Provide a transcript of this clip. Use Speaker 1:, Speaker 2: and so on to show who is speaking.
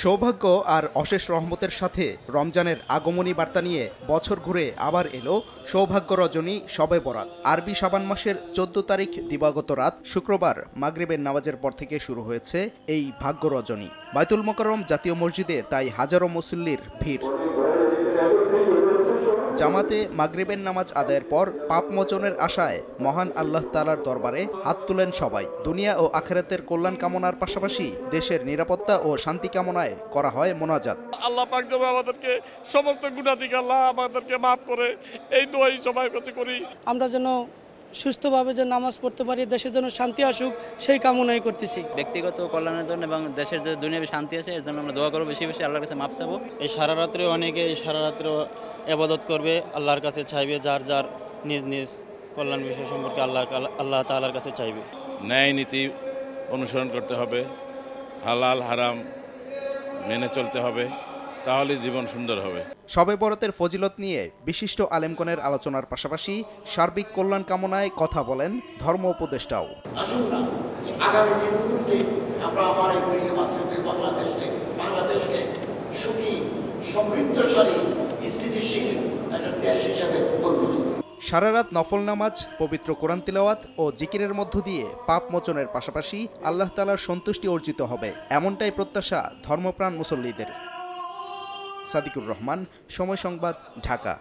Speaker 1: সৌভাগ্য আর অশেষ রহমতের সাথে রমজানের আগমনী বার্তা নিয়ে বছর ঘুরে আবার এলো সৌভাগ্য রজনী শবে বরাত। আরবি শাবান মাসের 14 তারিখ দিবাগত রাত শুক্রবার মাগরিবের নামাজের পর থেকে শুরু হয়েছে এই ভাগ্য রজনী। বাইতুল মোকাররম জাতীয় মসজিদে তাই হাজারো মুসল্লির ভিড়। জামাতে মাগরিবের নামাজ আদায়ের পর পাপ মোচনের আশায় মহান আল্লাহ তাআলার দরবারে হাত তুলেন সবাই। দুনিয়া ও আখিরাতের কল্যাণ কামনার পাশাপাশি দেশের নিরাপত্তা ও শান্তি কামনায় করা হয় মোনাজাত।
Speaker 2: আল্লাহ পাক যেন আমাদেরকে সমস্ত গুনাহ থেকে আল্লাহ আমাদেরকে মাফ করে, এই দোয়াই সবাই কাছে করি।
Speaker 3: আমরা যেন সুস্থভাবে যে নামাজ পড়তে পারি, দেশের জন্য শান্তি আসুক সেই কামনাই করতেছি।
Speaker 4: ব্যক্তিগত কল্যাণের জন্য এবং দেশের যে দুনিয়াবী শান্তি আছে এর জন্য আমরা দোয়া করবো, বেশি বেশি আল্লাহর কাছে মাপ চাবো।
Speaker 5: এই সারা রাত্রে অনেকে এই সারা রাত্রে ইবাদত করবে, আল্লাহর কাছে চাইবে, যার যার নিজ নিজ কল্যাণ বিষয় সম্পর্কে আল্লাহ তাআলার কাছে চাইবে।
Speaker 6: ন্যায় নীতি অনুসরণ করতে হবে, হালাল হারাম মেনে চলতে হবে, তাহলে জীবন সুন্দর হবে।
Speaker 1: শবে বরাতের ফজিলত নিয়ে বিশিষ্ট আলেমগণের আলোচনার পাশাপাশি সার্বিক কল্যাণ কামনায় কথা বলেন ধর্ম উপদেষ্টাও।
Speaker 7: আসুন না আগামী দিনগুলোতে আমরা আমার এই প্রিয় মাতৃভূমি বাংলাদেশকে সুখী, সমৃদ্ধশালী, স্থিতিশীল একটা দেশ হিসাবে পরিণত করি।
Speaker 1: সারা রাত নফল নামাজ, পবিত্র কোরআন তিলাওয়াত ও জিকিরের মধ্য দিয়ে পাপ মোচনের পাশাপাশি আল্লাহ তাআলার সন্তুষ্টি অর্জিত হবে, এমনটাই প্রত্যাশা ধর্মপ্রাণ মুসল্লিদের। সাদিকুর রহমান, সময় সংবাদ, ঢাকা।